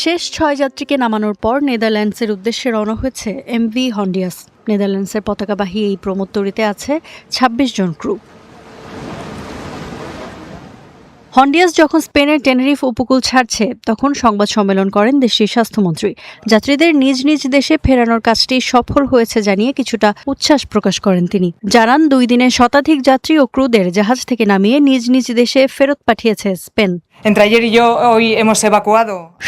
শেষ ৬ যাত্রীকে নামানোর পর নেদারল্যান্ডসের উদ্দেশ্যে রওনা হয়েছে এমভি হন্ডিয়াস। নেদারল্যান্ডসের পতাকাবাহী এই প্রমোত্তরীতে আছে ২৬ জন ক্রু। হন্ডিয়াস যখন স্পেনের টেনেরিফ উপকূল ছাড়ছে তখন সংবাদ সম্মেলন করেন দেশটির স্বাস্থ্যমন্ত্রী। যাত্রীদের নিজ নিজ দেশে ফেরানোর কাজটি সফল হয়েছে জানিয়ে কিছুটা উচ্ছ্বাস প্রকাশ করেন তিনি। জানান ২ দিনে শতাধিক যাত্রী ও ক্রুদের জাহাজ থেকে নামিয়ে নিজ নিজ দেশে ফেরত পাঠিয়েছে স্পেন।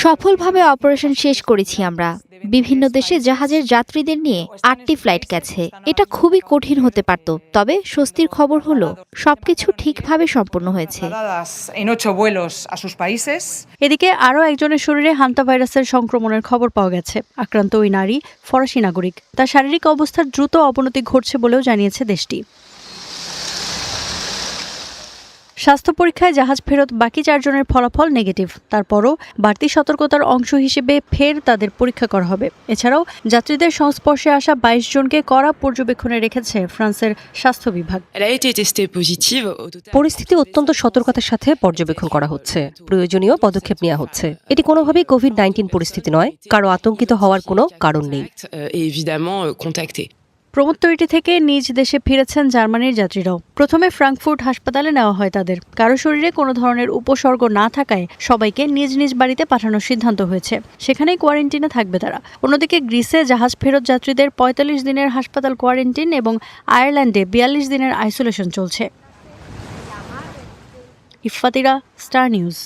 সফলভাবে অপারেশন শেষ করেছি আমরা। বিভিন্ন দেশে জাহাজের যাত্রীদের নিয়ে ৮টি ফ্লাইট গেছে। এটা খুবই কঠিন হতে পারত, তবে স্বস্তির খবর হলো সবকিছু ঠিকভাবে সম্পন্ন হয়েছে। এদিকে আরও একজনের শরীরে হান্তা ভাইরাসের সংক্রমণের খবর পাওয়া গেছে। আক্রান্ত ওই নারী ফরাসি নাগরিক। তার শারীরিক অবস্থার দ্রুত অবনতি ঘটছে বলেও জানিয়েছে দেশটি। স্বাস্থ্য পরীক্ষায় জাহাজ ফেরত বাকি ৪ জনের ফলাফল নেগেটিভ। তারপরও বাড়তি সতর্কতার অংশ হিসেবে ফের তাদের পরীক্ষা করা হবে। এছাড়াও যাত্রীদের সংস্পর্শে আসা ২২ জনকে কড়া পর্যবেক্ষণে রেখেছে ফ্রান্সের স্বাস্থ্য বিভাগ। পরিস্থিতি অত্যন্ত সতর্কতার সাথে পর্যবেক্ষণ করা হচ্ছে। প্রয়োজনীয় পদক্ষেপ নেওয়া হচ্ছে। এটি কোনোভাবেই কোভিড-১৯ পরিস্থিতি নয়, কারো আতঙ্কিত হওয়ার কোনো কারণ নেই। প্রমোত্তরীটি থেকে নিজ দেশে ফিরেছেন জার্মানির যাত্রীরাও। প্রথমে ফ্রাঙ্কফুর্ট হাসপাতালে নেওয়া হয় তাদের। কারো শরীরে কোনো ধরনের উপসর্গ না থাকায় সবাইকে নিজ নিজ বাড়িতে পাঠানোর সিদ্ধান্ত হয়েছে। সেখানেই কোয়ারেন্টিনে থাকবে তারা। অন্যদিকে গ্রিসে জাহাজ ফেরত যাত্রীদের ৪৫ দিনের হাসপাতাল কোয়ারেন্টিন এবং আয়ারল্যান্ডে ৪২ দিনের আইসোলেশন চলছে। ইফফাতিরা, স্টার নিউজ।